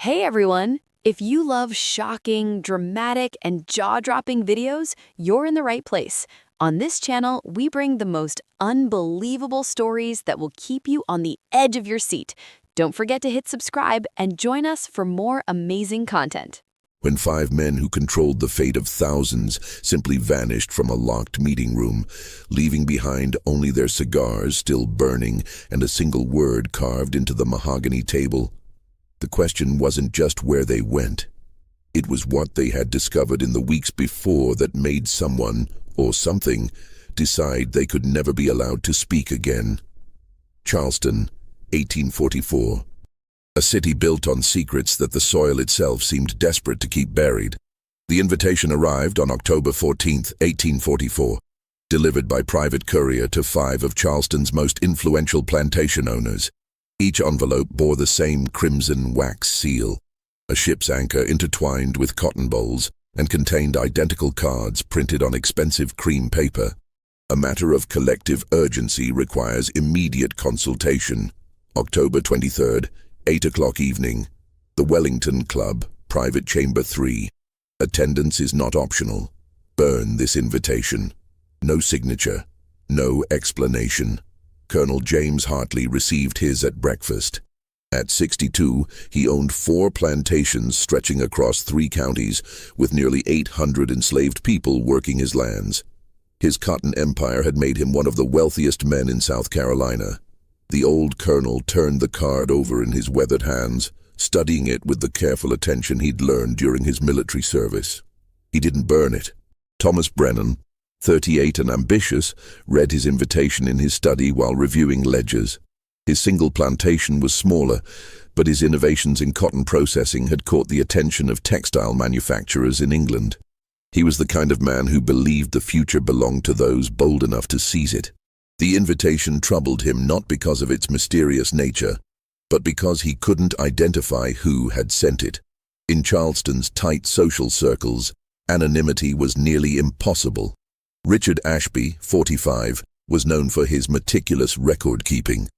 Hey everyone! If you love shocking, dramatic, and jaw-dropping videos, you're in the right place. On this channel, we bring the most unbelievable stories that will keep you on the edge of your seat. Don't forget to hit subscribe and join us for more amazing content. When five men who controlled the fate of thousands simply vanished from a locked meeting room, leaving behind only their cigars still burning and a single word carved into the mahogany table. The question wasn't just where they went. It was what they had discovered in the weeks before that made someone, or something, decide they could never be allowed to speak again. Charleston, 1844. A city built on secrets that the soil itself seemed desperate to keep buried. The invitation arrived on October 14, 1844, delivered by private courier to five of Charleston's most influential plantation owners. Each envelope bore the same crimson wax seal, a ship's anchor intertwined with cotton bolls, and contained identical cards printed on expensive cream paper. A matter of collective urgency requires immediate consultation. October 23rd, 8 o'clock evening. The Wellington Club, Private Chamber 3. Attendance is not optional. Burn this invitation. No signature. No explanation. Colonel James Hartley received his at breakfast. At 62, he owned 4 plantations stretching across 3 counties, with nearly 800 enslaved people working his lands. His cotton empire had made him one of the wealthiest men in South Carolina. The old colonel turned the card over in his weathered hands, studying it with the careful attention he'd learned during his military service. He didn't burn it. Thomas Brennan, 38 and ambitious, read his invitation in his study while reviewing ledgers. His single plantation was smaller, but his innovations in cotton processing had caught the attention of textile manufacturers in England. He was the kind of man who believed the future belonged to those bold enough to seize it. The invitation troubled him not because of its mysterious nature, but because he couldn't identify who had sent it. In Charleston's tight social circles, anonymity was nearly impossible. Richard Ashby, 45, was known for his meticulous record-keeping.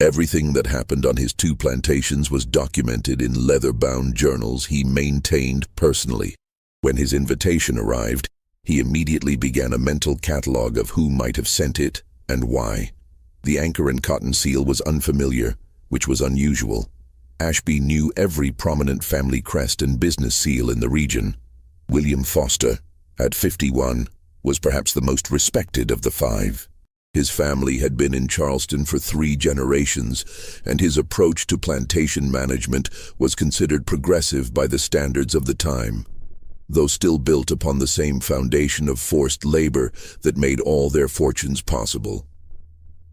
Everything that happened on his 2 plantations was documented in leather-bound journals he maintained personally. When his invitation arrived, he immediately began a mental catalog of who might have sent it and why. The anchor and cotton seal was unfamiliar, which was unusual. Ashby knew every prominent family crest and business seal in the region. William Foster, at 51, was perhaps the most respected of the 5. His family had been in Charleston for 3 generations, and his approach to plantation management was considered progressive by the standards of the time, though still built upon the same foundation of forced labor that made all their fortunes possible.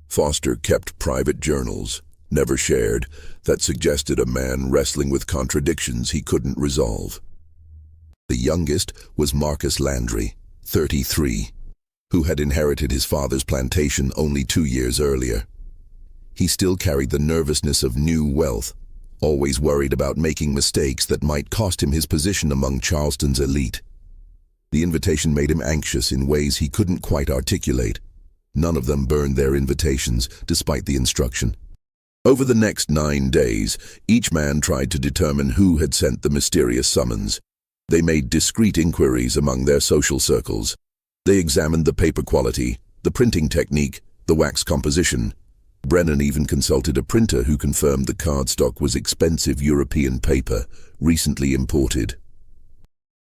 Foster kept private journals, never shared, that suggested a man wrestling with contradictions he couldn't resolve. The youngest was Marcus Landry, 33, who had inherited his father's plantation only 2 years earlier. He still carried the nervousness of new wealth, always worried about making mistakes that might cost him his position among Charleston's elite. The invitation made him anxious in ways he couldn't quite articulate. None of them burned their invitations, despite the instruction. Over the next 9 days, each man tried to determine who had sent the mysterious summons. They made discreet inquiries among their social circles. They examined the paper quality, the printing technique, the wax composition. Brennan even consulted a printer who confirmed the cardstock was expensive European paper, recently imported.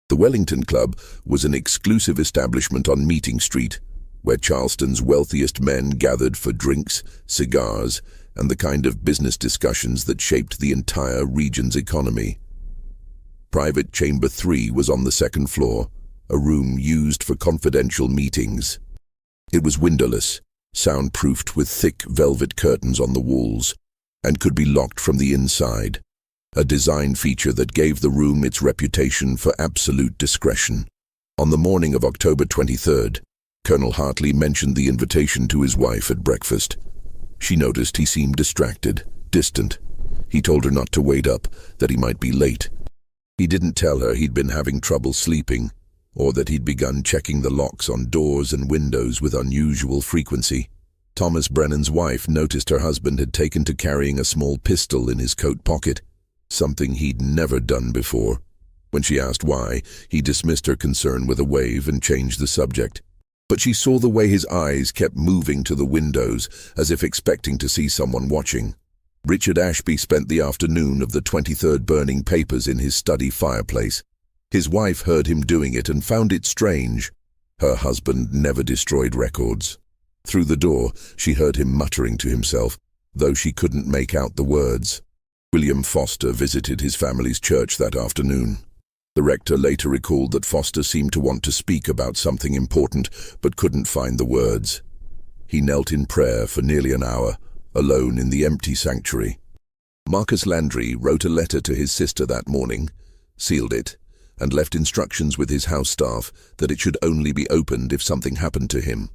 The Wellington Club was an exclusive establishment on Meeting Street, where Charleston's wealthiest men gathered for drinks, cigars, and the kind of business discussions that shaped the entire region's economy. Private Chamber 3 was on the 2nd floor, a room used for confidential meetings. It was windowless, soundproofed with thick velvet curtains on the walls, and could be locked from the inside, a design feature that gave the room its reputation for absolute discretion. On the morning of October 23rd, Colonel Hartley mentioned the invitation to his wife at breakfast. She noticed he seemed distracted, distant. He told her not to wait up, that he might be late. He didn't tell her he'd been having trouble sleeping, or that he'd begun checking the locks on doors and windows with unusual frequency. Thomas Brennan's wife noticed her husband had taken to carrying a small pistol in his coat pocket. something he'd never done before. When she asked why, he dismissed her concern with a wave and changed the subject. But she saw the way his eyes kept moving to the windows, as if expecting to see someone watching. Richard Ashby spent the afternoon of the 23rd burning papers in his study fireplace. His wife heard him doing it and found it strange. Her husband never destroyed records. Through the door, she heard him muttering to himself, though she couldn't make out the words. William Foster visited his family's church that afternoon. The rector later recalled that Foster seemed to want to speak about something important, but couldn't find the words. He knelt in prayer for nearly an hour, alone in the empty sanctuary. Marcus Landry wrote a letter to his sister that morning, sealed it, and left instructions with his house staff that it should only be opened if something happened to him.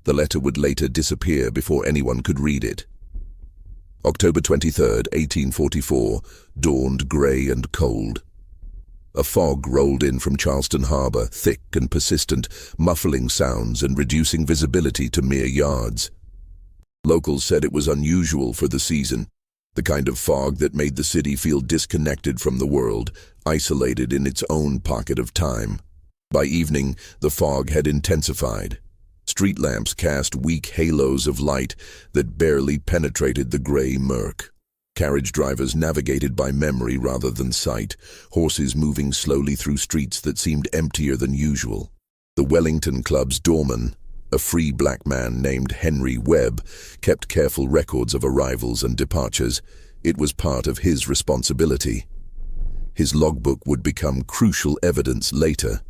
The letter would later disappear before anyone could read it. October 23rd, 1844, dawned grey and cold. A fog rolled in from Charleston harbor, thick and persistent, muffling sounds and reducing visibility to mere yards. Locals said it was unusual for the season, the kind of fog that made the city feel disconnected from the world, isolated in its own pocket of time. By evening, the fog had intensified. Street lamps cast weak halos of light that barely penetrated the gray murk. Carriage drivers navigated by memory rather than sight, horses moving slowly through streets that seemed emptier than usual. The Wellington Club's doorman, a free black man named Henry Webb, kept careful records of arrivals and departures. It was part of his responsibility. His logbook would become crucial evidence later.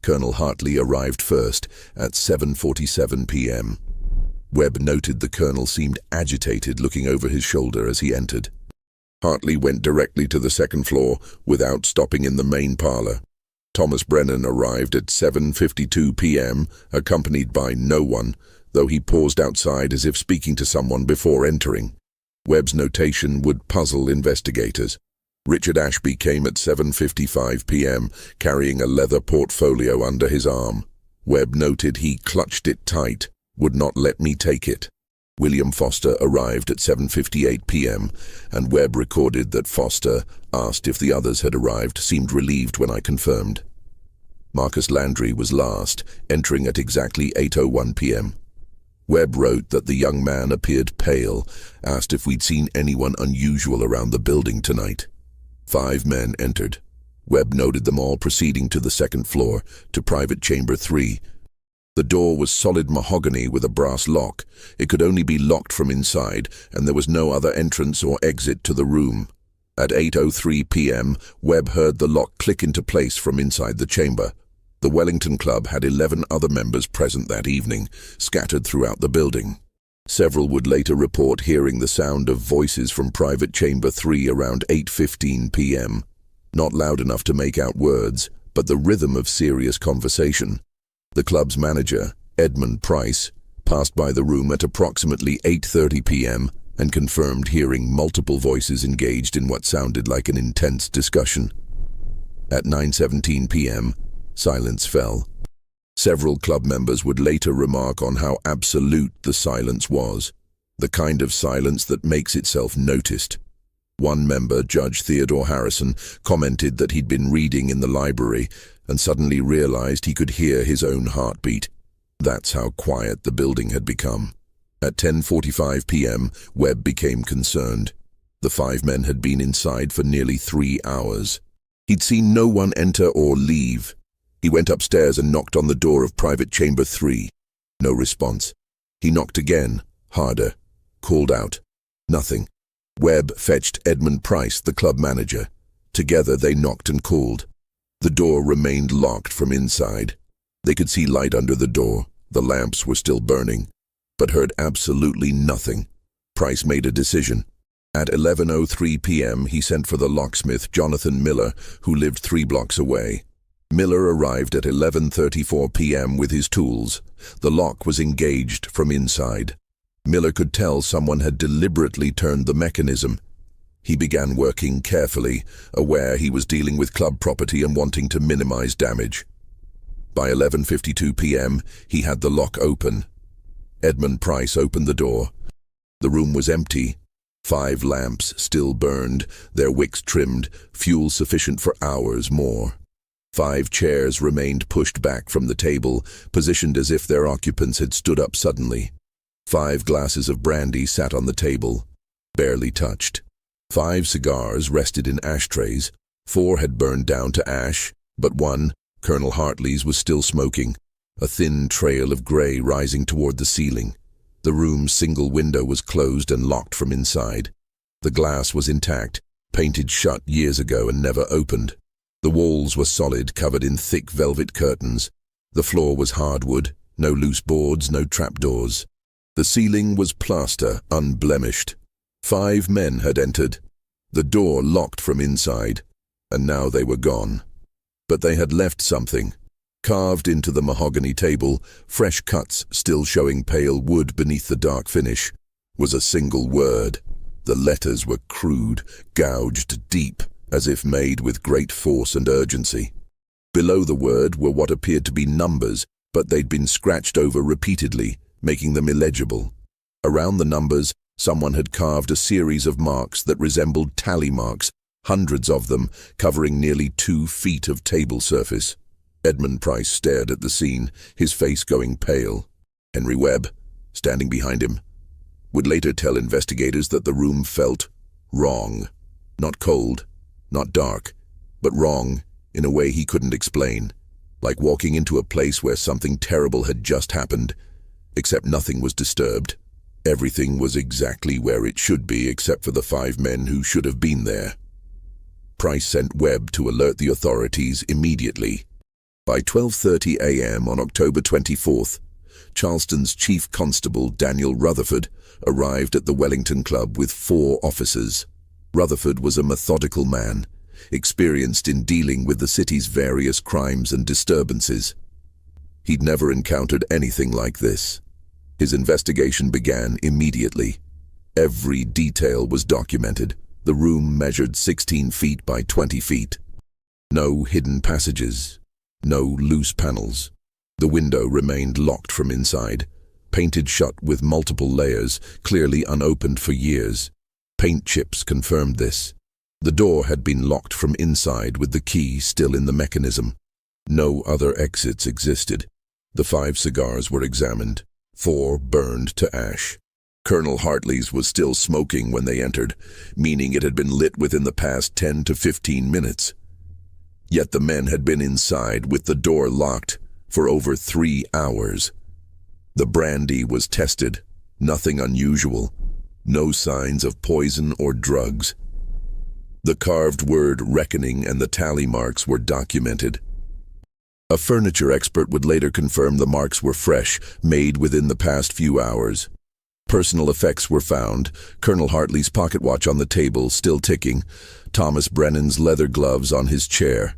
Colonel Hartley arrived first at 7:47 p.m. Webb noted the colonel seemed agitated, looking over his shoulder as he entered. Hartley went directly to the second floor without stopping in the main parlor. Thomas Brennan arrived at 7:52 p.m., accompanied by no one, though he paused outside as if speaking to someone before entering. Webb's notation would puzzle investigators. Richard Ashby came at 7:55 p.m., carrying a leather portfolio under his arm. Webb noted he clutched it tight, would not let me take it. William Foster arrived at 7:58 p.m., and Webb recorded that Foster, asked if the others had arrived, seemed relieved when I confirmed. Marcus Landry was last, entering at exactly 8:01 p.m. Webb wrote that the young man appeared pale, asked if we'd seen anyone unusual around the building tonight. 5 men entered. Webb noted them all proceeding to the second floor, to private chamber 3. The door was solid mahogany with a brass lock. It could only be locked from inside, and there was no other entrance or exit to the room. At 8:03 p.m., Webb heard the lock click into place from inside the chamber. The Wellington Club had 11 other members present that evening, scattered throughout the building. Several would later report hearing the sound of voices from private chamber 3 around 8:15 p.m. Not loud enough to make out words, but the rhythm of serious conversation. The club's manager, Edmund Price, passed by the room at approximately 8:30 p.m. and confirmed hearing multiple voices engaged in what sounded like an intense discussion. At 9:17 p.m., silence fell. Several club members would later remark on how absolute the silence was, the kind of silence that makes itself noticed. One member, Judge Theodore Harrison, commented that he'd been reading in the library and suddenly realized he could hear his own heartbeat. That's how quiet the building had become. At 10:45 p.m., Webb became concerned. The 5 men had been inside for nearly 3 hours. He'd seen no one enter or leave. He went upstairs and knocked on the door of private chamber 3. No response. He knocked again, harder. Called out. Nothing. Webb fetched Edmund Price, the club manager. Together they knocked and called. The door remained locked from inside. They could see light under the door. The lamps were still burning, but heard absolutely nothing. Price made a decision. At 11:03 p.m., he sent for the locksmith, Jonathan Miller, who lived 3 blocks away. Miller arrived at 11:34 p.m. with his tools. The lock was engaged from inside. Miller could tell someone had deliberately turned the mechanism. He began working carefully, aware he was dealing with club property and wanting to minimize damage. By 11:52 p.m., he had the lock open. Edmund Price opened the door. The room was empty. 5 lamps still burned, their wicks trimmed, fuel sufficient for hours more. 5 chairs remained pushed back from the table, positioned as if their occupants had stood up suddenly. 5 glasses of brandy sat on the table, barely touched. 5 cigars rested in ashtrays. 4 had burned down to ash, but one, Colonel Hartley's, was still smoking, a thin trail of grey rising toward the ceiling. The room's single window was closed and locked from inside. The glass was intact, painted shut years ago and never opened. The walls were solid, covered in thick velvet curtains. The floor was hardwood, no loose boards, no trapdoors. The ceiling was plaster, unblemished. 5 men had entered. The door locked from inside, and now they were gone. But they had left something. Carved into the mahogany table, fresh cuts still showing pale wood beneath the dark finish, was a single word. The letters were crude, gouged deep, as if made with great force and urgency. Below the word were what appeared to be numbers, but they'd been scratched over repeatedly, making them illegible. Around the numbers, someone had carved a series of marks that resembled tally marks, hundreds of them, covering nearly 2 feet of table surface. Edmund Price stared at the scene, his face going pale. Henry Webb, standing behind him, would later tell investigators that the room felt wrong. Not cold, not dark, but wrong in a way he couldn't explain. Like walking into a place where something terrible had just happened, except nothing was disturbed. Everything was exactly where it should be except for the 5 men who should have been there. Price sent Webb to alert the authorities immediately. By 12:30 a.m. on October 24th, Charleston's Chief Constable Daniel Rutherford arrived at the Wellington Club with 4 officers. Rutherford was a methodical man, experienced in dealing with the city's various crimes and disturbances. He'd never encountered anything like this. His investigation began immediately. Every detail was documented. The room measured 16 feet by 20 feet. No hidden passages, no loose panels. The window remained locked from inside, painted shut with multiple layers, clearly unopened for years. Paint chips confirmed this. The door had been locked from inside with the key still in the mechanism. No other exits existed. The 5 cigars were examined. 4 burned to ash. Colonel Hartley's was still smoking when they entered, meaning it had been lit within the past 10 to 15 minutes. Yet the men had been inside with the door locked for over 3 hours. The brandy was tested. Nothing unusual. No signs of poison or drugs. The carved word reckoning and the tally marks were documented. A furniture expert would later confirm the marks were fresh, made within the past few hours. Personal effects were found: Colonel Hartley's pocket watch on the table, still ticking, Thomas Brennan's leather gloves on his chair.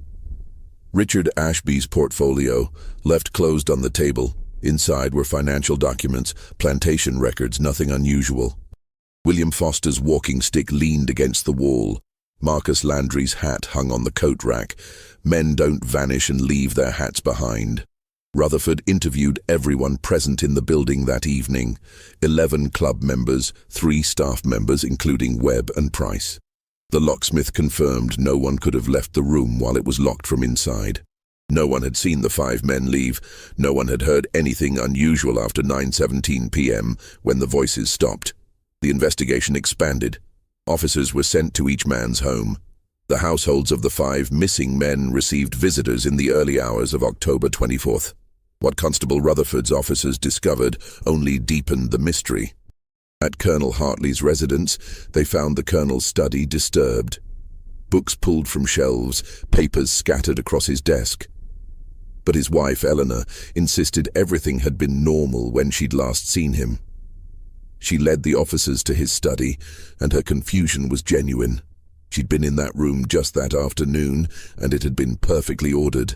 Richard Ashby's portfolio, left closed on the table. Inside were financial documents, plantation records, nothing unusual. William Foster's walking stick leaned against the wall. Marcus Landry's hat hung on the coat rack. Men don't vanish and leave their hats behind. Rutherford interviewed everyone present in the building that evening. 11 club members, 3 staff members, including Webb and Price. The locksmith confirmed no one could have left the room while it was locked from inside. No one had seen the 5 men leave. No one had heard anything unusual after 9:17 p.m. when the voices stopped. The investigation expanded. Officers were sent to each man's home. The households of the 5 missing men received visitors in the early hours of October 24th. What Constable Rutherford's officers discovered only deepened the mystery. At Colonel Hartley's residence, they found the colonel's study disturbed. Books pulled from shelves, papers scattered across his desk. But his wife, Eleanor, insisted everything had been normal when she'd last seen him. She led the officers to his study, and her confusion was genuine. She'd been in that room just that afternoon, and it had been perfectly ordered.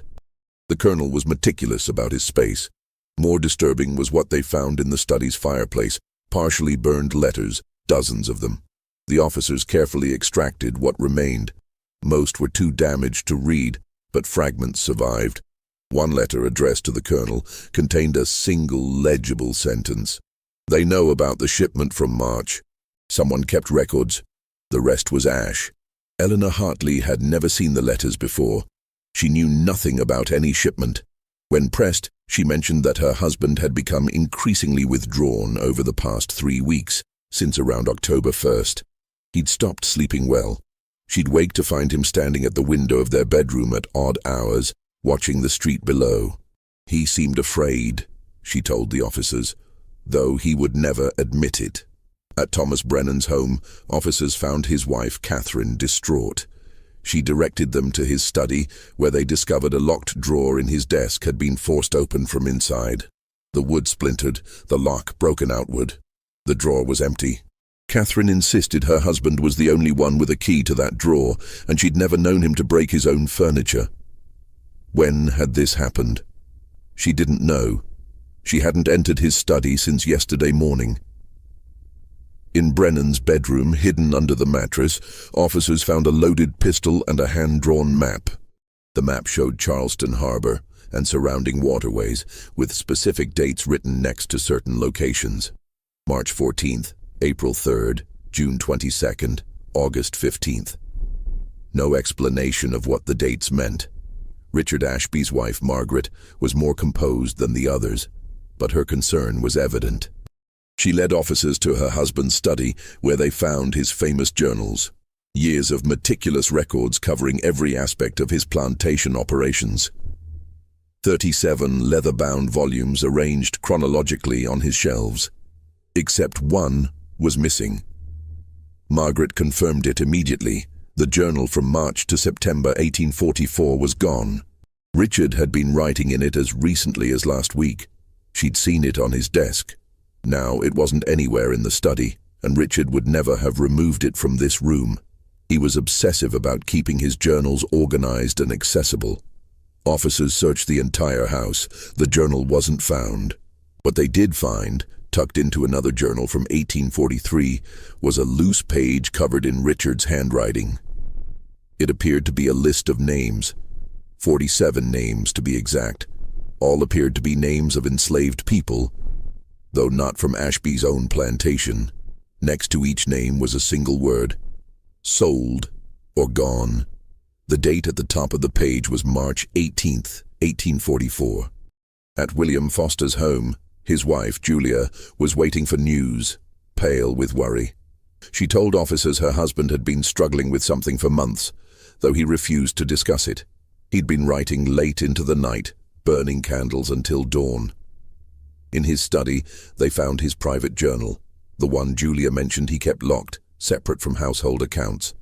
The colonel was meticulous about his space. More disturbing was what they found in the study's fireplace: partially burned letters, dozens of them. The officers carefully extracted what remained. Most were too damaged to read, but fragments survived. One letter addressed to the colonel contained a single legible sentence: "They know about the shipment from March. Someone kept records. The rest was ash. Eleanor Hartley had never seen the letters before. She knew nothing about any shipment. When pressed, she mentioned that her husband had become increasingly withdrawn over the past 3 weeks, since around October 1st. He'd stopped sleeping well. She'd wake to find him standing at the window of their bedroom at odd hours, watching the street below. He seemed afraid, she told the officers, though he would never admit it. At Thomas Brennan's home, officers found his wife, Catherine, distraught. She directed them to his study, where they discovered a locked drawer in his desk had been forced open from inside. The wood splintered, the lock broken outward. The drawer was empty. Catherine insisted her husband was the only one with a key to that drawer, and she'd never known him to break his own furniture. When had this happened? She didn't know. She hadn't entered his study since yesterday morning. In Brennan's bedroom, hidden under the mattress, officers found a loaded pistol and a hand-drawn map. The map showed Charleston Harbor and surrounding waterways, with specific dates written next to certain locations. March 14th, April 3rd, June 22nd, August 15th. No explanation of what the dates meant. Richard Ashby's wife, Margaret, was more composed than the others, but her concern was evident. She led officers to her husband's study, where they found his famous journals. Years of meticulous records covering every aspect of his plantation operations. 37 leather-bound volumes arranged chronologically on his shelves. Except one was missing. Margaret confirmed it immediately. The journal from March to September 1844 was gone. Richard had been writing in it as recently as last week. She'd seen it on his desk. Now it wasn't anywhere in the study, and Richard would never have removed it from this room. He was obsessive about keeping his journals organized and accessible. Officers searched the entire house. The journal wasn't found. What they did find, tucked into another journal from 1843, was a loose page covered in Richard's handwriting. It appeared to be a list of names, 47 names to be exact. All appeared to be names of enslaved people, though not from Ashby's own plantation. Next to each name was a single word: sold or gone. The date at the top of the page was March 18th, 1844. At William Foster's home, his wife, Julia, was waiting for news, pale with worry. She told officers her husband had been struggling with something for months, though he refused to discuss it. He'd been writing late into the night, burning candles until dawn. In his study, they found his private journal, the one Julia mentioned he kept locked, separate from household accounts.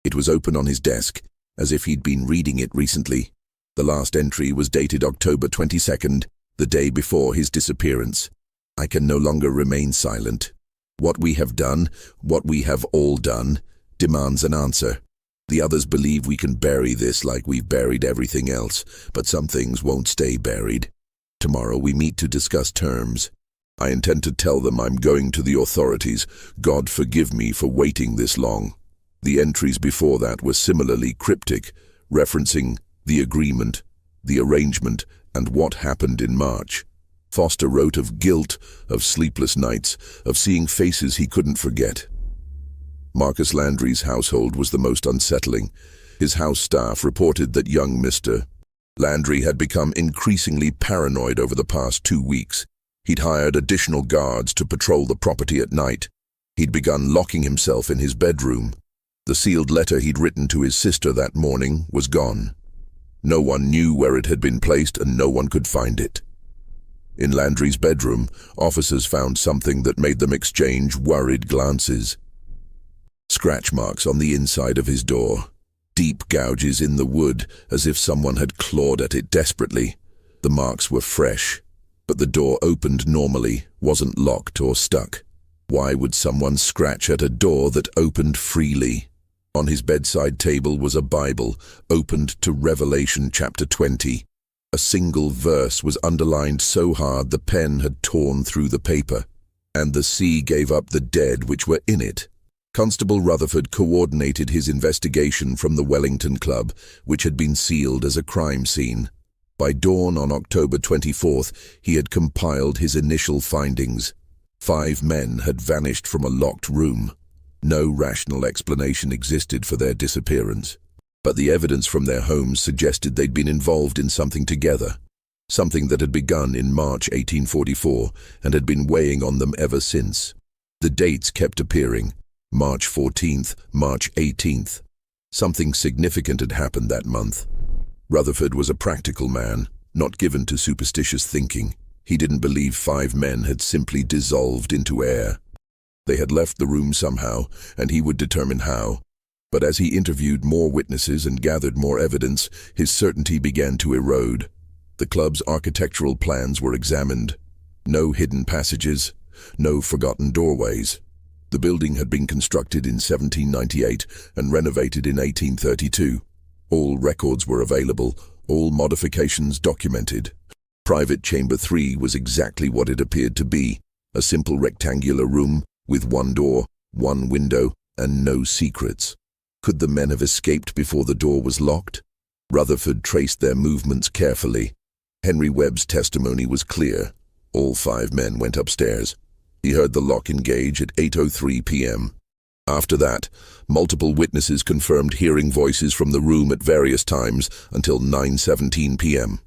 It was open on his desk, as if he'd been reading it recently. The last entry was dated October 22nd, the day before his disappearance. I can no longer remain silent. What we have done, what we have all done, demands an answer. The others believe we can bury this like we've buried everything else, but some things won't stay buried. Tomorrow we meet to discuss terms. I intend to tell them I'm going to the authorities. God forgive me for waiting this long. The entries before that were similarly cryptic, referencing the agreement, the arrangement, and what happened in March. Foster wrote of guilt, of sleepless nights, of seeing faces he couldn't forget. Marcus Landry's household was the most unsettling. His house staff reported that young Mr. Landry had become increasingly paranoid over the past 2 weeks. He'd hired additional guards to patrol the property at night. He'd begun locking himself in his bedroom. The sealed letter he'd written to his sister that morning was gone. No one knew where it had been placed, and no one could find it. In Landry's bedroom, officers found something that made them exchange worried glances. Scratch marks on the inside of his door. Deep gouges in the wood, as if someone had clawed at it desperately. The marks were fresh, but the door opened normally, wasn't locked or stuck. Why would someone scratch at a door that opened freely? On his bedside table was a Bible, opened to Revelation chapter 20. A single verse was underlined so hard the pen had torn through the paper. And the sea gave up the dead which were in it. Constable Rutherford coordinated his investigation from the Wellington Club, which had been sealed as a crime scene. By dawn on October 24th, he had compiled his initial findings. 5 men had vanished from a locked room. No rational explanation existed for their disappearance, but the evidence from their homes suggested they'd been involved in something together, something that had begun in March 1844 and had been weighing on them ever since. The dates kept appearing: March 14th, March 18th. Something significant had happened that month. Rutherford was a practical man, not given to superstitious thinking. He didn't believe 5 men had simply dissolved into air. They had left the room somehow, and he would determine how. But as he interviewed more witnesses and gathered more evidence, his certainty began to erode. The club's architectural plans were examined. No hidden passages, no forgotten doorways. The building had been constructed in 1798 and renovated in 1832. All records were available, all modifications documented. Private Chamber 3 was exactly what it appeared to be: a simple rectangular room with one door, one window, and no secrets. Could the men have escaped before the door was locked? Rutherford traced their movements carefully. Henry Webb's testimony was clear. All 5 men went upstairs. He heard the lock engage at 8:03 p.m. After that, multiple witnesses confirmed hearing voices from the room at various times until 9:17 p.m.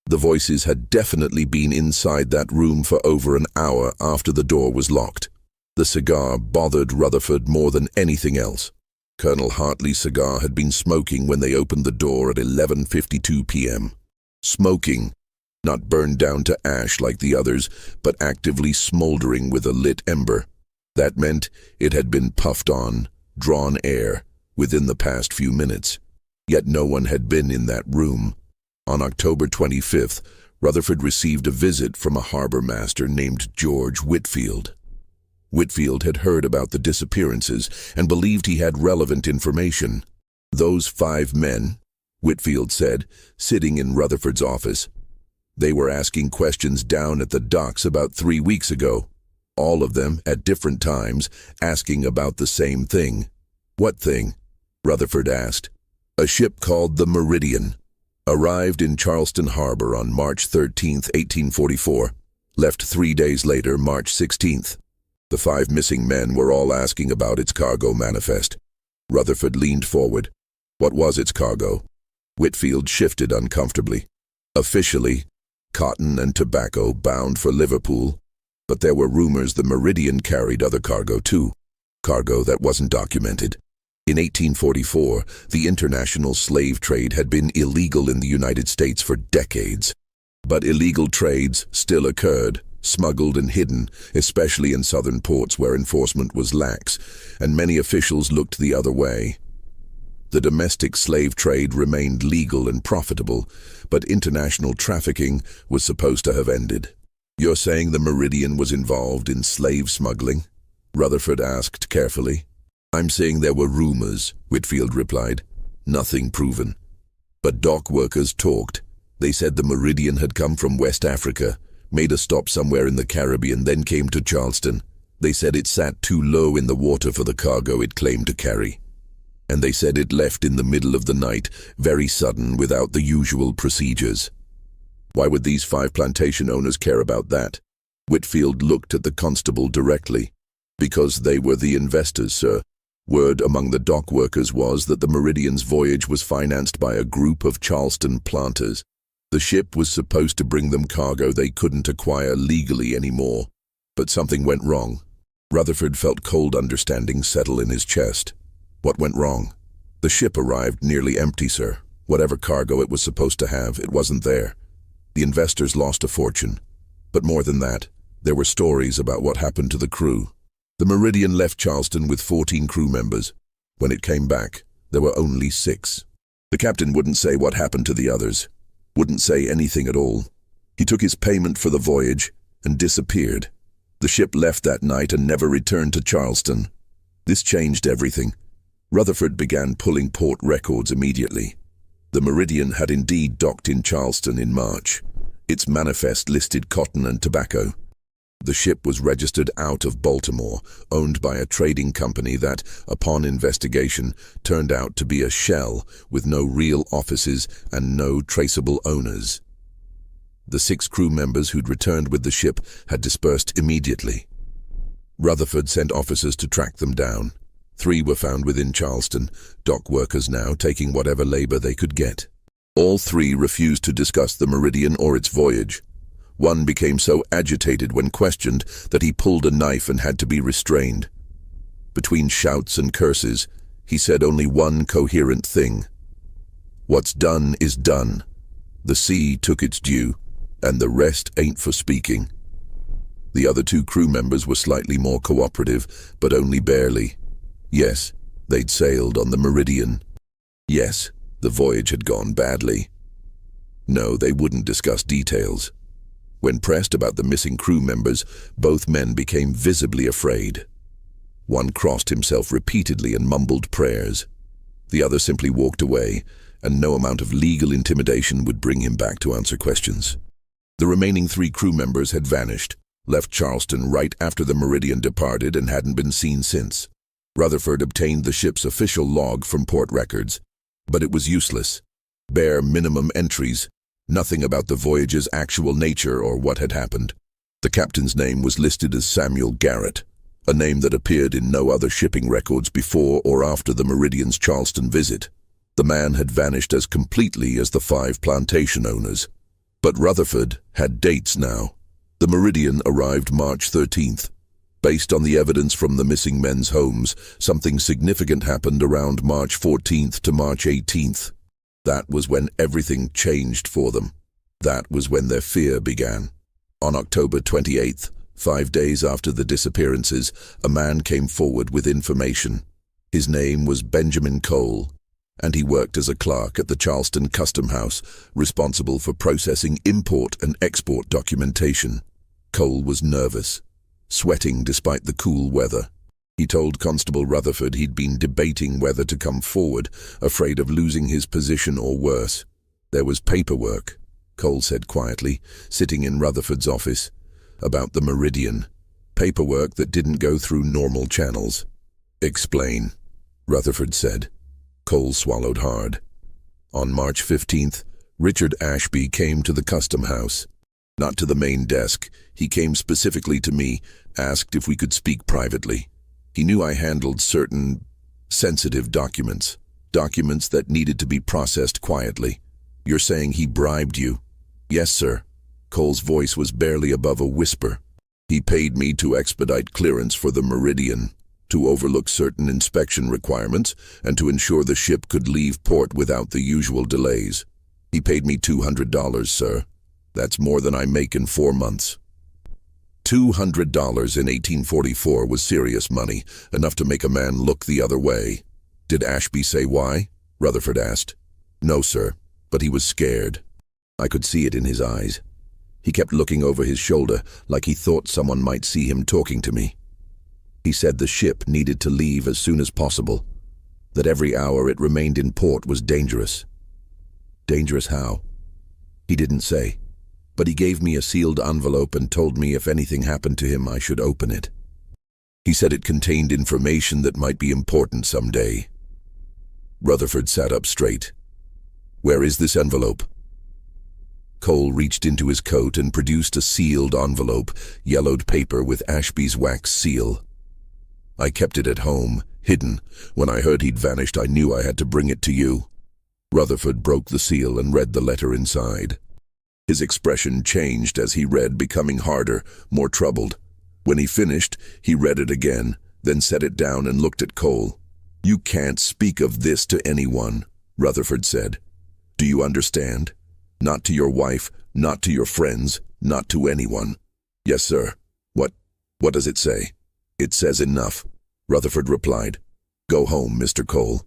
The voices had definitely been inside that room for over an hour after the door was locked. The cigar bothered Rutherford more than anything else. Colonel Hartley's cigar had been smoking when they opened the door at 11:52 p.m. Smoking, not burned down to ash like the others, but actively smoldering with a lit ember. That meant it had been puffed on, drawn air, within the past few minutes. Yet no one had been in that room. On October 25th, Rutherford received a visit from a harbor master named George Whitfield. Whitfield had heard about the disappearances and believed he had relevant information. Those 5 men, Whitfield said, sitting in Rutherford's office. They were asking questions down at the docks about 3 weeks ago. All of them, at different times, asking about the same thing. What thing? Rutherford asked. A ship called the Meridian. Arrived in Charleston Harbor on March 13, 1844. Left 3 days later, March 16th. The 5 missing men were all asking about its cargo manifest. Rutherford leaned forward. What was its cargo? Whitfield shifted uncomfortably. Officially, cotton and tobacco bound for Liverpool, but there were rumors the Meridian carried other cargo too, cargo that wasn't documented. In 1844, the international slave trade had been illegal in the United States for decades. But illegal trades still occurred, smuggled and hidden, especially in southern ports where enforcement was lax, and many officials looked the other way. The domestic slave trade remained legal and profitable, but international trafficking was supposed to have ended. You're saying the Meridian was involved in slave smuggling? Rutherford asked carefully. I'm saying there were rumors, Whitfield replied. Nothing proven. But dock workers talked. They said the Meridian had come from West Africa, made a stop somewhere in the Caribbean, then came to Charleston. They said it sat too low in the water for the cargo it claimed to carry. And they said it left in the middle of the night, very sudden, without the usual procedures. Why would these 5 plantation owners care about that? Whitfield looked at the constable directly. Because they were the investors, sir. Word among the dock workers was that the Meridian's voyage was financed by a group of Charleston planters. The ship was supposed to bring them cargo they couldn't acquire legally anymore. But something went wrong. Rutherford felt cold understanding settle in his chest. What went wrong? The ship arrived nearly empty, sir. Whatever cargo it was supposed to have, it wasn't there. The investors lost a fortune. But more than that, there were stories about what happened to the crew. The Meridian left Charleston with 14 crew members. When it came back, there were only 6. The captain wouldn't say what happened to the others. Wouldn't say anything at all. He took his payment for the voyage and disappeared. The ship left that night and never returned to Charleston. This changed everything. Rutherford began pulling port records immediately. The Meridian had indeed docked in Charleston in March. Its manifest listed cotton and tobacco. The ship was registered out of Baltimore, owned by a trading company that, upon investigation, turned out to be a shell with no real offices and no traceable owners. The 6 crew members who'd returned with the ship had dispersed immediately. Rutherford sent officers to track them down. 3 were found within Charleston, dock workers now taking whatever labor they could get. All 3 refused to discuss the Meridian or its voyage. One became so agitated when questioned that he pulled a knife and had to be restrained. Between shouts and curses, he said only one coherent thing. "What's done is done. The sea took its due, and the rest ain't for speaking." The other 2 crew members were slightly more cooperative, but only barely. Yes, they'd sailed on the Meridian. Yes, the voyage had gone badly. No, they wouldn't discuss details. When pressed about the missing crew members, both men became visibly afraid. One crossed himself repeatedly and mumbled prayers. The other simply walked away, and no amount of legal intimidation would bring him back to answer questions. The remaining 3 crew members had vanished, left Charleston right after the Meridian departed and hadn't been seen since. Rutherford obtained the ship's official log from port records, but it was useless. Bare minimum entries, nothing about the voyage's actual nature or what had happened. The captain's name was listed as Samuel Garrett, a name that appeared in no other shipping records before or after the Meridian's Charleston visit. The man had vanished as completely as the 5 plantation owners. But Rutherford had dates now. The Meridian arrived March 13th. Based on the evidence from the missing men's homes, something significant happened around March 14th to March 18th. That was when everything changed for them. That was when their fear began. On October 28th, 5 days after the disappearances, a man came forward with information. His name was Benjamin Cole, and he worked as a clerk at the Charleston Custom House, responsible for processing import and export documentation. Cole was nervous, sweating despite the cool weather. He told Constable Rutherford he'd been debating whether to come forward, afraid of losing his position or worse. "There was paperwork," Cole said quietly, sitting in Rutherford's office, "about the Meridian. Paperwork that didn't go through normal channels." "Explain," Rutherford said. Cole swallowed hard. On March 15th, Richard Ashby came to the custom house. Not to the main desk. He came specifically to me, asked if we could speak privately. He knew I handled certain sensitive documents that needed to be processed quietly. "You're saying he bribed you?" "Yes, sir." Cole's voice was barely above a whisper. "He paid me to expedite clearance for the Meridian, to overlook certain inspection requirements, and to ensure the ship could leave port without the usual delays. He paid me $200, sir. That's more than I make in 4 months." $200 in 1844 was serious money, enough to make a man look the other way. "Did Ashby say why?" Rutherford asked. "No, sir, but he was scared. I could see it in his eyes. He kept looking over his shoulder, like he thought someone might see him talking to me. He said the ship needed to leave as soon as possible, that every hour it remained in port was dangerous." "Dangerous how?" "He didn't say, but he gave me a sealed envelope and told me if anything happened to him I should open it. He said it contained information that might be important someday." Rutherford sat up straight. "Where is this envelope?" Cole reached into his coat and produced a sealed envelope, yellowed paper with Ashby's wax seal. "I kept it at home, hidden. When I heard he'd vanished, I knew I had to bring it to you." Rutherford broke the seal and read the letter inside. His expression changed as he read, becoming harder, more troubled. When he finished, he read it again, then set it down and looked at Cole. "You can't speak of this to anyone," Rutherford said. "Do you understand? Not to your wife, not to your friends, not to anyone." "Yes, sir." What does it say?" "It says enough," Rutherford replied. "Go home, Mr. Cole.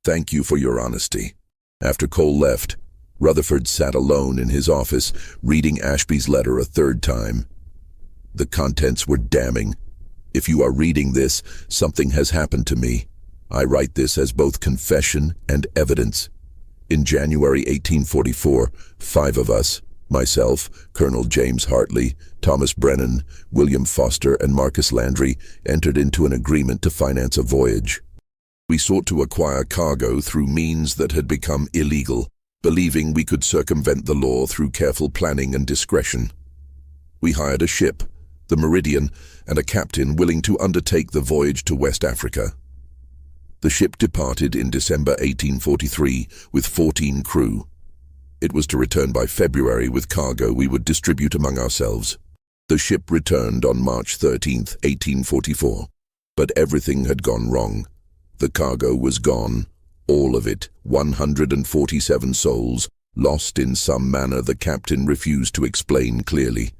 Thank you for your honesty." After Cole left, Rutherford sat alone in his office, reading Ashby's letter a 3rd time. The contents were damning. "If you are reading this, something has happened to me. I write this as both confession and evidence. In January 1844, 5 of us, myself, Colonel James Hartley, Thomas Brennan, William Foster, and Marcus Landry, entered into an agreement to finance a voyage. We sought to acquire cargo through means that had become illegal, believing we could circumvent the law through careful planning and discretion. We hired a ship, the Meridian, and a captain willing to undertake the voyage to West Africa. The ship departed in December 1843 with 14 crew. It was to return by February with cargo we would distribute among ourselves. The ship returned on March 13, 1844. But everything had gone wrong. The cargo was gone, all of it, 147 souls, lost in some manner the captain refused to explain clearly.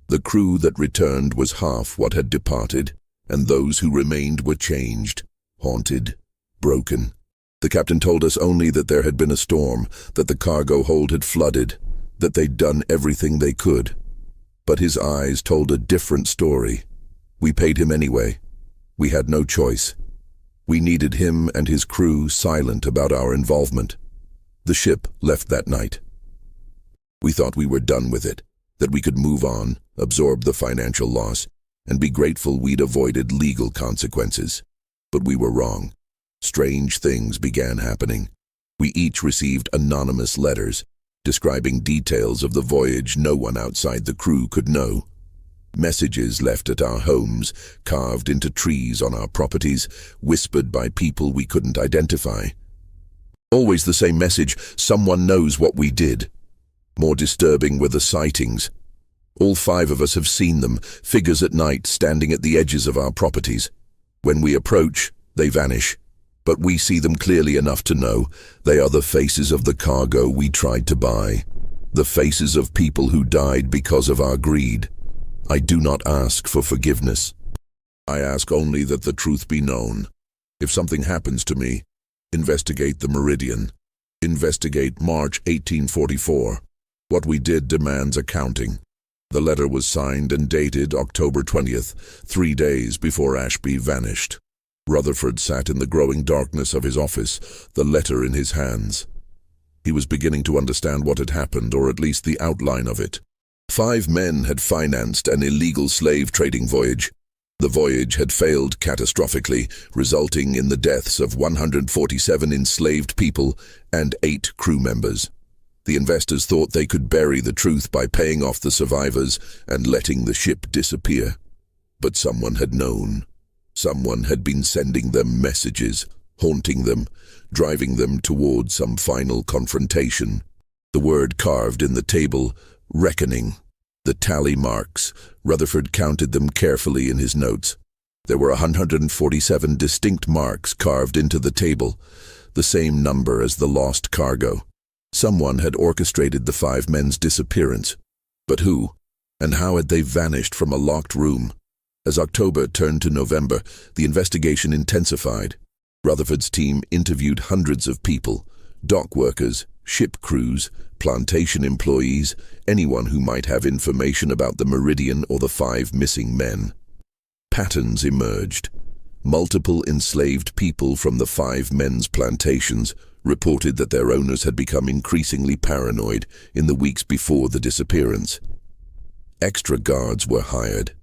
The crew that returned was half what had departed, and those who remained were changed, haunted, broken. The captain told us only that there had been a storm, that the cargo hold had flooded, that they'd done everything they could. But his eyes told a different story. We paid him anyway. We had no choice. We needed him and his crew silent about our involvement. The ship left that night. We thought we were done with it, that we could move on, absorb the financial loss, and be grateful we'd avoided legal consequences. But we were wrong. Strange things began happening. We each received anonymous letters, describing details of the voyage no one outside the crew could know. Messages left at our homes, carved into trees on our properties, whispered by people we couldn't identify. Always the same message: someone knows what we did. More disturbing were the sightings. All 5 of us have seen them, figures at night standing at the edges of our properties. When we approach, they vanish. But we see them clearly enough to know they are the faces of the cargo we tried to buy. The faces of people who died because of our greed. I do not ask for forgiveness. I ask only that the truth be known. If something happens to me, investigate the Meridian. Investigate March 1844. What we did demands accounting. The letter was signed and dated October 20th, 3 days before Ashby vanished. Rutherford sat in the growing darkness of his office, the letter in his hands. He was beginning to understand what had happened, or at least the outline of it. 5 men had financed an illegal slave trading voyage. The voyage had failed catastrophically, resulting in the deaths of 147 enslaved people and 8 crew members. The investors thought they could bury the truth by paying off the survivors and letting the ship disappear. But someone had known. Someone had been sending them messages, haunting them, driving them toward some final confrontation. The word carved in the table: reckoning. The tally marks. Rutherford counted them carefully in his notes. There were 147 distinct marks carved into the table, the same number as the lost cargo. Someone had orchestrated the 5 men's disappearance. But who? And how had they vanished from a locked room? As October turned to November, the investigation intensified. Rutherford's team interviewed hundreds of people: dock workers, ship crews, plantation employees, anyone who might have information about the Meridian or the 5 missing men. Patterns emerged. Multiple enslaved people from the 5 men's plantations reported that their owners had become increasingly paranoid in the weeks before the disappearance. Extra guards were hired.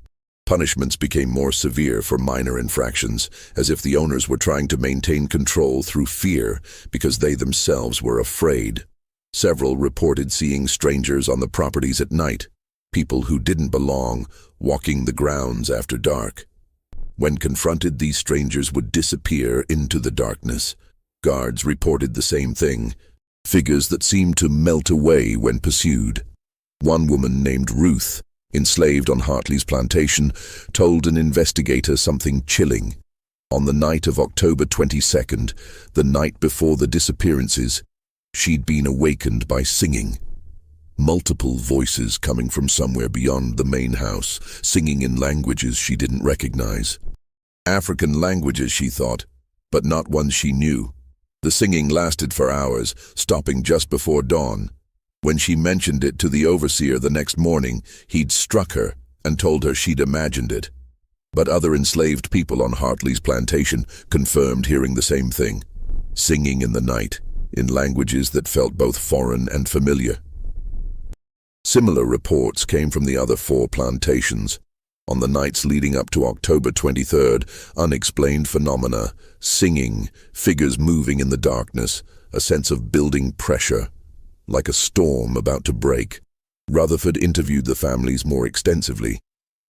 Punishments became more severe for minor infractions, as if the owners were trying to maintain control through fear because they themselves were afraid. Several reported seeing strangers on the properties at night, people who didn't belong, walking the grounds after dark. When confronted, these strangers would disappear into the darkness. Guards reported the same thing, figures that seemed to melt away when pursued. One woman named Ruth, enslaved on Hartley's plantation, told an investigator something chilling. On the night of October 22nd, the night before the disappearances, she'd been awakened by singing. Multiple voices coming from somewhere beyond the main house, singing in languages she didn't recognize. African languages, she thought, but not ones she knew. The singing lasted for hours, stopping just before dawn. When she mentioned it to the overseer the next morning, he'd struck her and told her she'd imagined it. But other enslaved people on Hartley's plantation confirmed hearing the same thing, singing in the night, in languages that felt both foreign and familiar. Similar reports came from the other 4 plantations. On the nights leading up to October 23rd, unexplained phenomena, singing, figures moving in the darkness, a sense of building pressure, like a storm about to break. Rutherford interviewed the families more extensively.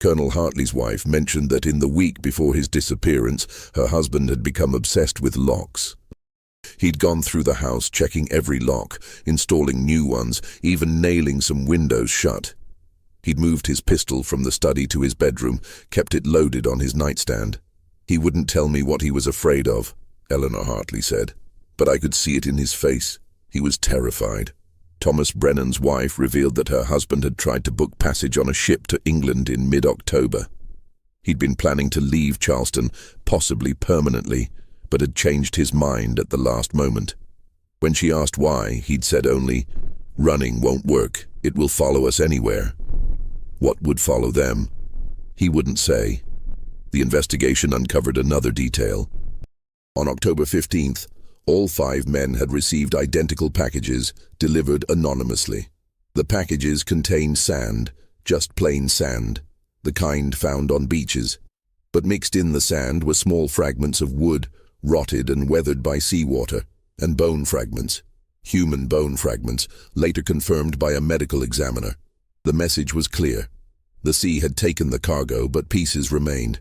Colonel Hartley's wife mentioned that in the week before his disappearance, her husband had become obsessed with locks. He'd gone through the house checking every lock, installing new ones, even nailing some windows shut. He'd moved his pistol from the study to his bedroom, kept it loaded on his nightstand. "He wouldn't tell me what he was afraid of," Eleanor Hartley said, "but I could see it in his face. He was terrified." Thomas Brennan's wife revealed that her husband had tried to book passage on a ship to England in mid-October. He'd been planning to leave Charleston, possibly permanently, but had changed his mind at the last moment. When she asked why, he'd said only, "Running won't work. It will follow us anywhere." What would follow them? He wouldn't say. The investigation uncovered another detail. On October 15th, all 5 men had received identical packages delivered anonymously. The packages contained sand, just plain sand, the kind found on beaches. But mixed in the sand were small fragments of wood, rotted and weathered by seawater, and bone fragments, human bone fragments, later confirmed by a medical examiner. The message was clear. The sea had taken the cargo, but pieces remained.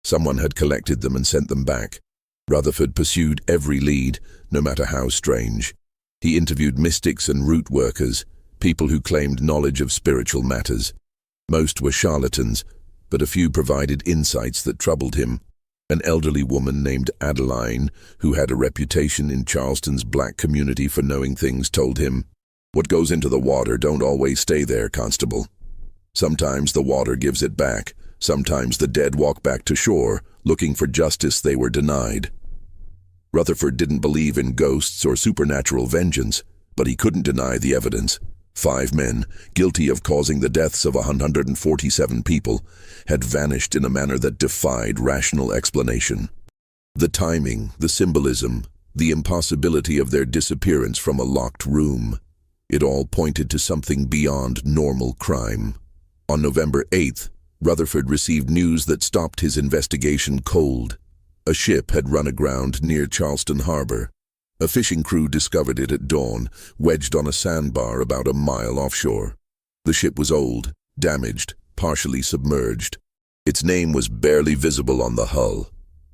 Someone had collected them and sent them back. Rutherford pursued every lead, no matter how strange. He interviewed mystics and root workers, people who claimed knowledge of spiritual matters. Most were charlatans, but a few provided insights that troubled him. An elderly woman named Adeline, who had a reputation in Charleston's black community for knowing things, told him, "What goes into the water don't always stay there, Constable. Sometimes the water gives it back. Sometimes the dead walk back to shore, looking for justice they were denied." Rutherford didn't believe in ghosts or supernatural vengeance, but he couldn't deny the evidence. 5 men, guilty of causing the deaths of 147 people, had vanished in a manner that defied rational explanation. The timing, the symbolism, the impossibility of their disappearance from a locked room, it all pointed to something beyond normal crime. On November 8th, Rutherford received news that stopped his investigation cold. A ship had run aground near Charleston Harbor. A fishing crew discovered it at dawn, wedged on a sandbar about a mile offshore. The ship was old, damaged, partially submerged. Its name was barely visible on the hull.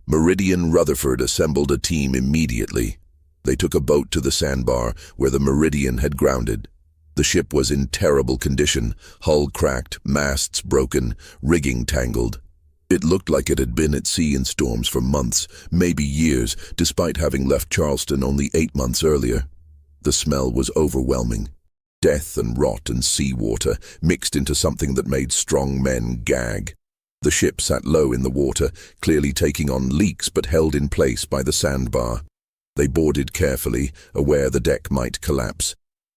Meridian Rutherford assembled a team immediately. They took a boat to the sandbar where the Meridian had grounded. The ship was in terrible condition, hull cracked, masts broken, rigging tangled. It looked like it had been at sea in storms for months, maybe years, despite having left Charleston only 8 months earlier. The smell was overwhelming. Death and rot and seawater mixed into something that made strong men gag. The ship sat low in the water, clearly taking on leaks but held in place by the sandbar. They boarded carefully, aware the deck might collapse.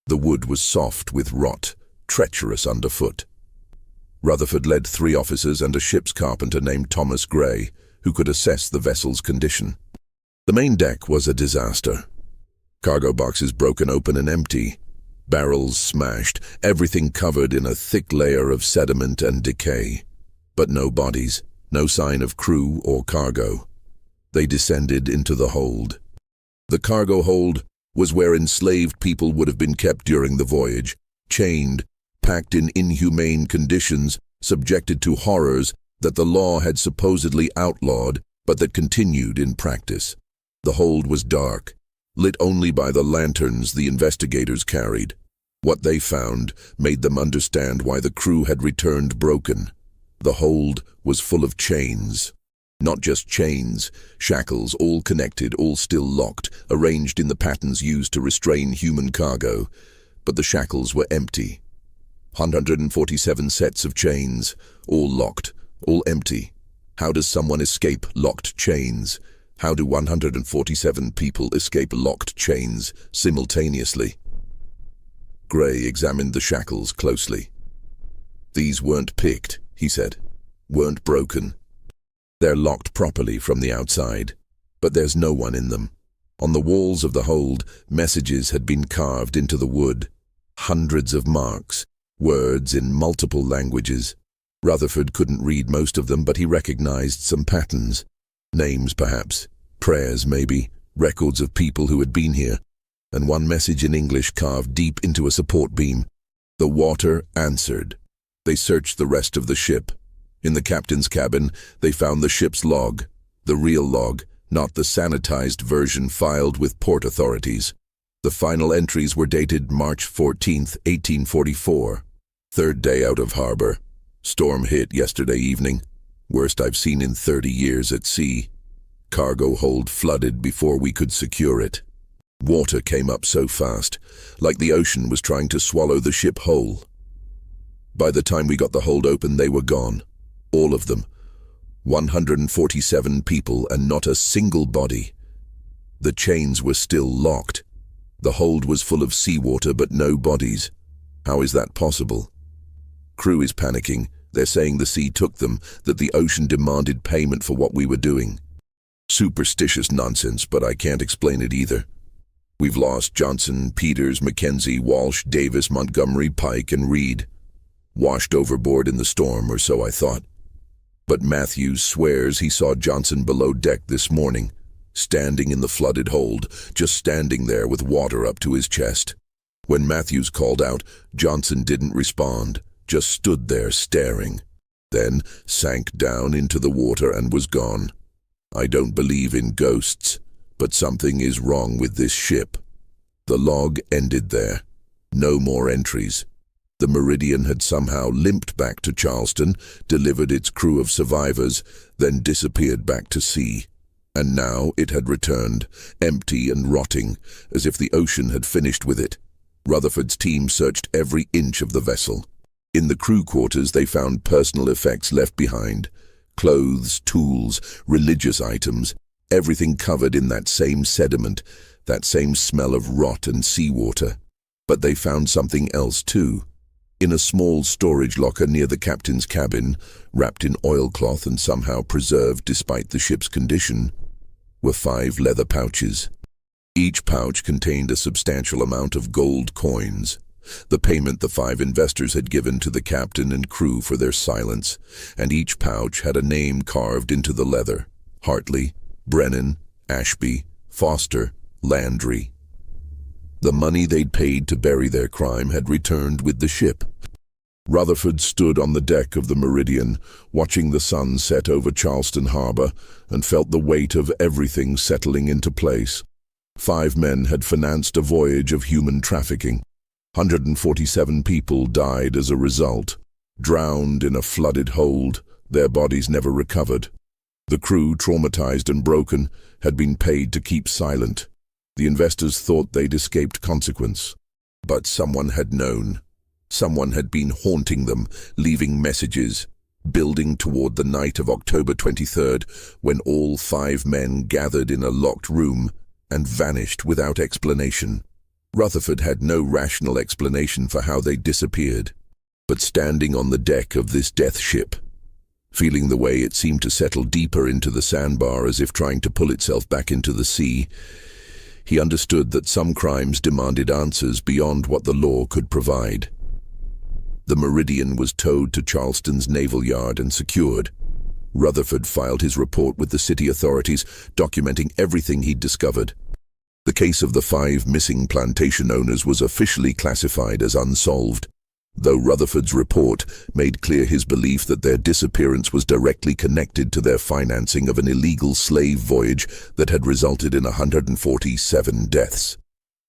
The wood was soft with rot, treacherous underfoot. Rutherford led 3 officers and a ship's carpenter named Thomas Gray, who could assess the vessel's condition. The main deck was a disaster. Cargo boxes broken open and empty, barrels smashed, everything covered in a thick layer of sediment and decay. But no bodies, no sign of crew or cargo. They descended into the hold. The cargo hold was where enslaved people would have been kept during the voyage, chained, packed in inhumane conditions, subjected to horrors that the law had supposedly outlawed, but that continued in practice. The hold was dark, lit only by the lanterns the investigators carried. What they found made them understand why the crew had returned broken. The hold was full of chains. Not just chains, shackles, all connected, all still locked, arranged in the patterns used to restrain human cargo. But the shackles were empty. 147 sets of chains, all locked, all empty. How does someone escape locked chains? How do 147 people escape locked chains simultaneously? Gray examined the shackles closely. "These weren't picked," he said. "Weren't broken. They're locked properly from the outside, but there's no one in them." On the walls of the hold, messages had been carved into the wood. Hundreds of marks, words in multiple languages. Rutherford couldn't read most of them, but he recognized some patterns. Names, perhaps. Prayers, maybe. Records of people who had been here. And one message in English carved deep into a support beam. "The water answered." They searched the rest of the ship. In the captain's cabin, they found the ship's log, the real log, not the sanitized version filed with port authorities. The final entries were dated March 14, 1844. Third day out of harbor. Storm hit yesterday evening. Worst I've seen in 30 years at sea. Cargo hold flooded before we could secure it. Water came up so fast, like the ocean was trying to swallow the ship whole. By the time we got the hold open, they were gone. All of them. 147 people and not a single body. The chains were still locked. The hold was full of seawater but no bodies. How is that possible? Crew is panicking. They're saying the sea took them, that the ocean demanded payment for what we were doing. Superstitious nonsense, but I can't explain it either. We've lost Johnson, Peters, Mackenzie, Walsh, Davis, Montgomery, Pike, and Reed. Washed overboard in the storm, or so I thought. But Matthews swears he saw Johnson below deck this morning, standing in the flooded hold, just standing there with water up to his chest. When Matthews called out, Johnson didn't respond, just stood there staring, then sank down into the water and was gone. I don't believe in ghosts, but something is wrong with this ship. The log ended there. No more entries. The Meridian had somehow limped back to Charleston, delivered its crew of survivors, then disappeared back to sea. And now it had returned, empty and rotting, as if the ocean had finished with it. Rutherford's team searched every inch of the vessel. In the crew quarters they found personal effects left behind. Clothes, tools, religious items, everything covered in that same sediment, that same smell of rot and seawater. But they found something else too. In a small storage locker near the captain's cabin, wrapped in oilcloth and somehow preserved despite the ship's condition, were 5 leather pouches. Each pouch contained a substantial amount of gold coins, the payment the 5 investors had given to the captain and crew for their silence, and each pouch had a name carved into the leather: Hartley, Brennan, Ashby, Foster, Landry. The money they'd paid to bury their crime had returned with the ship. Rutherford stood on the deck of the Meridian, watching the sun set over Charleston harbor, and felt the weight of everything settling into place. 5 men had financed a voyage of human trafficking. 147 people died as a result, drowned in a flooded hold, their bodies never recovered. The crew, traumatized and broken, had been paid to keep silent. The investors thought they'd escaped consequence. But someone had known. Someone had been haunting them, leaving messages, building toward the night of October 23rd, when all 5 men gathered in a locked room and vanished without explanation. Rutherford had no rational explanation for how they disappeared. But standing on the deck of this death ship, feeling the way it seemed to settle deeper into the sandbar as if trying to pull itself back into the sea, he understood that some crimes demanded answers beyond what the law could provide. The Meridian was towed to Charleston's naval yard and secured. Rutherford filed his report with the city authorities, documenting everything he'd discovered. The case of the 5 missing plantation owners was officially classified as unsolved, though Rutherford's report made clear his belief that their disappearance was directly connected to their financing of an illegal slave voyage that had resulted in 147 deaths.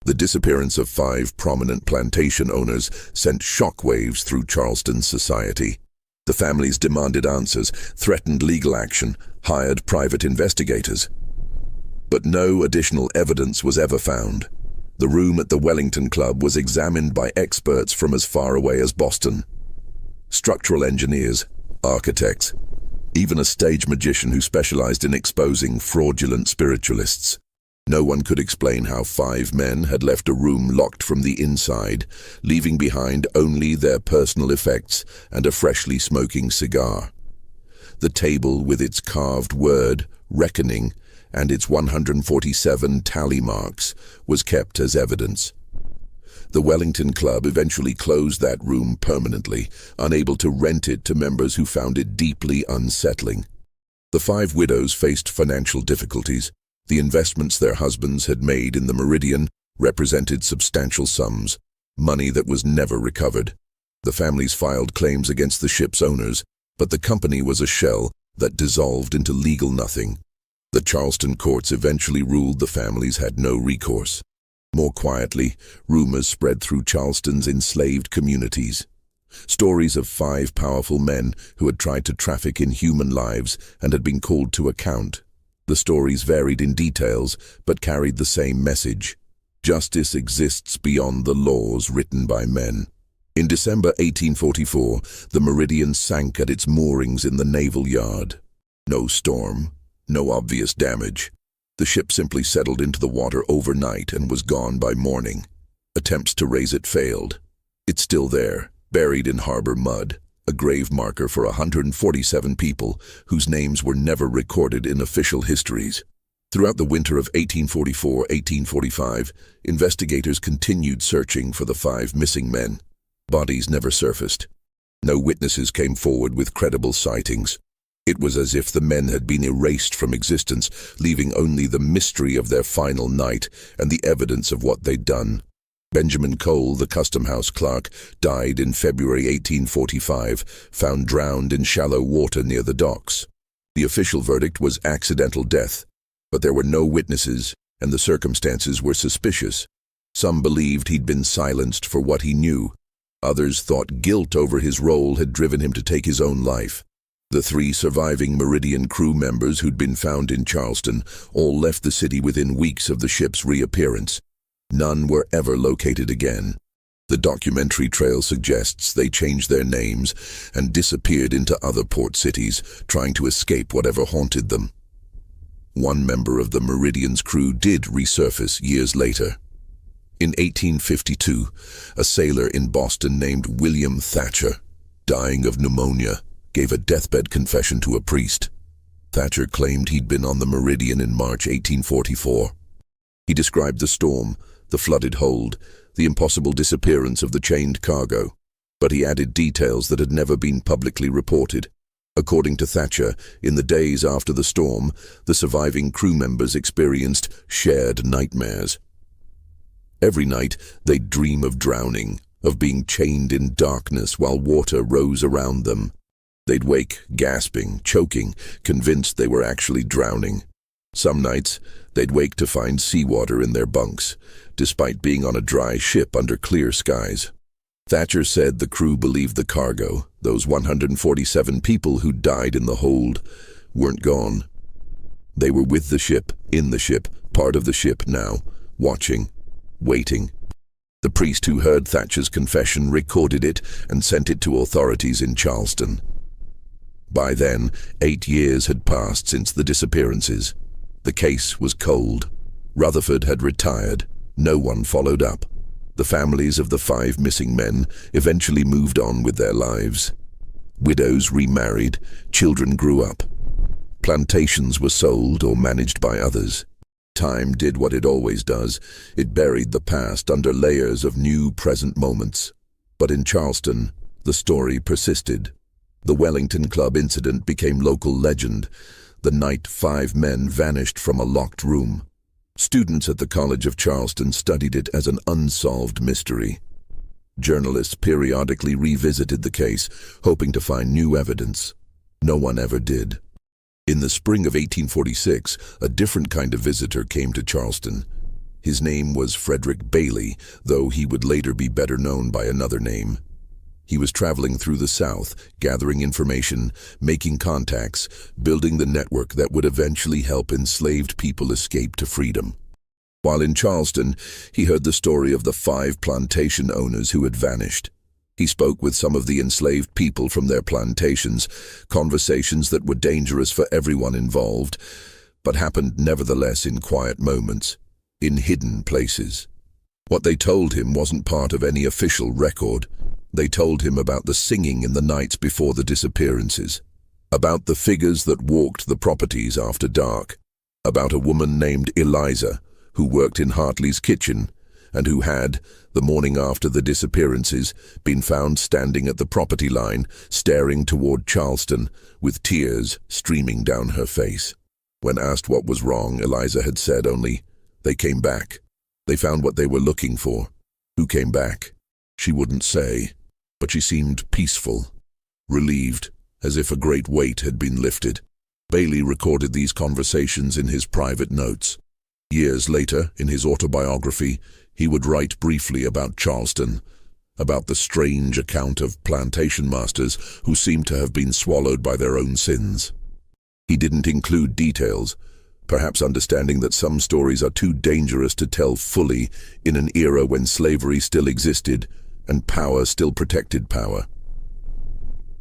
The disappearance of 5 prominent plantation owners sent shockwaves through Charleston society. The families demanded answers, threatened legal action, hired private investigators. But no additional evidence was ever found. The room at the Wellington Club was examined by experts from as far away as Boston. Structural engineers, architects, even a stage magician who specialized in exposing fraudulent spiritualists. No one could explain how 5 men had left a room locked from the inside, leaving behind only their personal effects and a freshly smoking cigar. The table with its carved word, reckoning, and its 147 tally marks was kept as evidence. The Wellington Club eventually closed that room permanently, unable to rent it to members who found it deeply unsettling. The 5 widows faced financial difficulties. The investments their husbands had made in the Meridian represented substantial sums, money that was never recovered. The families filed claims against the ship's owners, But the company was a shell that dissolved into legal nothing. The Charleston courts eventually ruled the families had no recourse. More quietly, rumors spread through Charleston's enslaved communities. Stories of 5 powerful men who had tried to traffic in human lives and had been called to account. The stories varied in details, but carried the same message. Justice exists beyond the laws written by men. In December 1844, the Meridian sank at its moorings in the naval yard. No storm, no obvious damage. The ship simply settled into the water overnight and was gone by morning. Attempts to raise it failed. It's still there, buried in harbor mud, a grave marker for 147 people whose names were never recorded in official histories. Throughout the winter of 1844-1845, investigators continued searching for the 5 missing men. Bodies never surfaced. No witnesses came forward with credible sightings. It was as if the men had been erased from existence, leaving only the mystery of their final night and the evidence of what they'd done. Benjamin Cole, the custom house clerk, died in February 1845, found drowned in shallow water near the docks. The official verdict was accidental death, but there were no witnesses, and the circumstances were suspicious. Some believed he'd been silenced for what he knew. Others thought guilt over his role had driven him to take his own life. The 3 surviving Meridian crew members who'd been found in Charleston all left the city within weeks of the ship's reappearance. None were ever located again. The documentary trail suggests they changed their names and disappeared into other port cities, trying to escape whatever haunted them. One member of the Meridian's crew did resurface years later. In 1852, a sailor in Boston named William Thatcher, dying of pneumonia, gave a deathbed confession to a priest. Thatcher claimed he'd been on the Meridian in March 1844. He described the storm, the flooded hold, the impossible disappearance of the chained cargo, but he added details that had never been publicly reported. According to Thatcher, in the days after the storm, the surviving crew members experienced shared nightmares. Every night, they'd dream of drowning, of being chained in darkness while water rose around them. They'd wake, gasping, choking, convinced they were actually drowning. Some nights, they'd wake to find seawater in their bunks, despite being on a dry ship under clear skies. Thatcher said the crew believed the cargo, those 147 people who died in the hold, weren't gone. They were with the ship, in the ship, part of the ship now, watching, waiting. The priest who heard Thatcher's confession recorded it and sent it to authorities in Charleston. By then, 8 years had passed since the disappearances. The case was cold. Rutherford had retired. No one followed up. The families of the 5 missing men eventually moved on with their lives. Widows remarried, children grew up. Plantations were sold or managed by others. Time did what it always does. It buried the past under layers of new present moments. But in Charleston, the story persisted. The Wellington Club incident became local legend. The night 5 men vanished from a locked room. Students at the College of Charleston studied it as an unsolved mystery. Journalists periodically revisited the case, hoping to find new evidence. No one ever did. In the spring of 1846, a different kind of visitor came to Charleston. His name was Frederick Bailey, though he would later be better known by another name. He was traveling through the South, gathering information, making contacts, building the network that would eventually help enslaved people escape to freedom. While in Charleston, he heard the story of the 5 plantation owners who had vanished. He spoke with some of the enslaved people from their plantations, conversations that were dangerous for everyone involved, but happened nevertheless in quiet moments, in hidden places. What they told him wasn't part of any official record. They told him about the singing in the nights before the disappearances, about the figures that walked the properties after dark, about a woman named Eliza, who worked in Hartley's kitchen, and who had, the morning after the disappearances, been found standing at the property line, staring toward Charleston, with tears streaming down her face. When asked what was wrong, Eliza had said only, "They came back. They found what they were looking for." Who came back? She wouldn't say, but she seemed peaceful, relieved, as if a great weight had been lifted. Bailey recorded these conversations in his private notes. Years later, in his autobiography, he would write briefly about Charleston, about the strange account of plantation masters who seemed to have been swallowed by their own sins. He didn't include details, perhaps understanding that some stories are too dangerous to tell fully in an era when slavery still existed and power still protected power.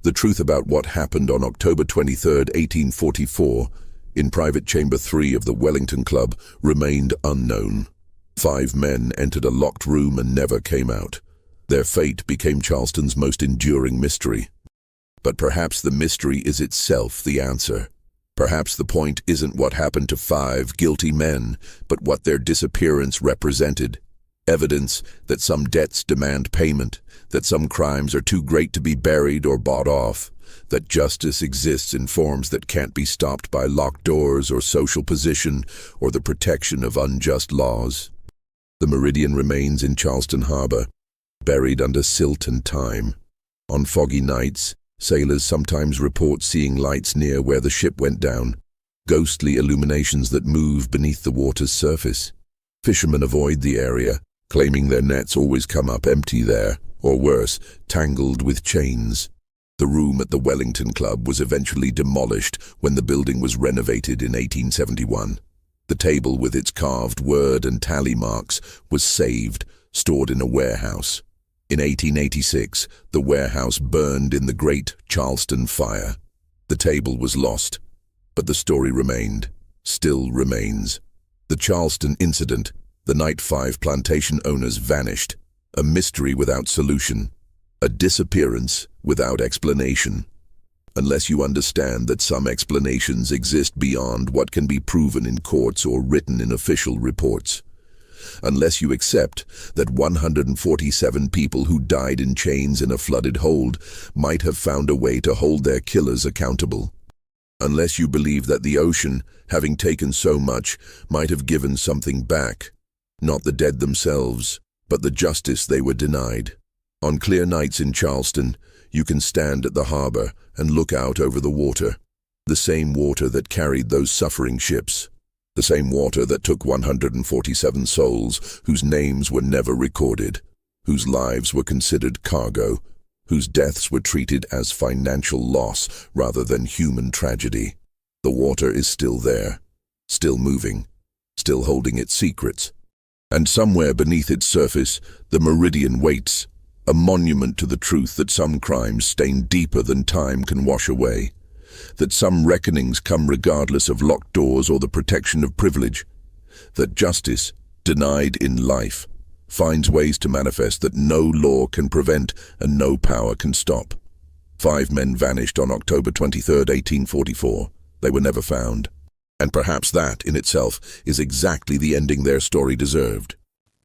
The truth about what happened on October 23, 1844, in Private Chamber 3 of the Wellington Club, remained unknown. 5 men entered a locked room and never came out. Their fate became Charleston's most enduring mystery. But perhaps the mystery is itself the answer. Perhaps the point isn't what happened to 5 guilty men, but what their disappearance represented. Evidence that some debts demand payment, that some crimes are too great to be buried or bought off, that justice exists in forms that can't be stopped by locked doors or social position or the protection of unjust laws. The Meridian remains in Charleston Harbor, buried under silt and time. On foggy nights, sailors sometimes report seeing lights near where the ship went down, ghostly illuminations that move beneath the water's surface. Fishermen avoid the area, claiming their nets always come up empty there, or worse, tangled with chains. The room at the Wellington Club was eventually demolished when the building was renovated in 1871. The table with its carved word and tally marks was saved, stored in a warehouse. In 1886, the warehouse burned in the Great Charleston Fire. The table was lost, but the story remained, still remains. The Charleston incident, the night 5 plantation owners vanished, a mystery without solution, a disappearance without explanation. Unless you understand that some explanations exist beyond what can be proven in courts or written in official reports. Unless you accept that 147 people who died in chains in a flooded hold might have found a way to hold their killers accountable. Unless you believe that the ocean, having taken so much, might have given something back. Not the dead themselves, but the justice they were denied. On clear nights in Charleston, you can stand at the harbor and look out over the water. The same water that carried those suffering ships. The same water that took 147 souls whose names were never recorded, whose lives were considered cargo, whose deaths were treated as financial loss rather than human tragedy. The water is still there, still moving, still holding its secrets. And somewhere beneath its surface, the Meridian waits, a monument to the truth that some crimes stain deeper than time can wash away, that some reckonings come regardless of locked doors or the protection of privilege, that justice, denied in life, finds ways to manifest that no law can prevent and no power can stop. 5 men vanished on October 23, 1844. They were never found. And perhaps that, in itself, is exactly the ending their story deserved.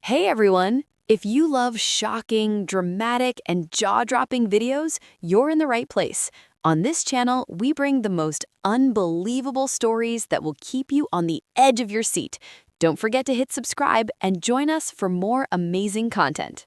Hey everyone! If you love shocking, dramatic, and jaw-dropping videos, you're in the right place. On this channel, we bring the most unbelievable stories that will keep you on the edge of your seat. Don't forget to hit subscribe and join us for more amazing content.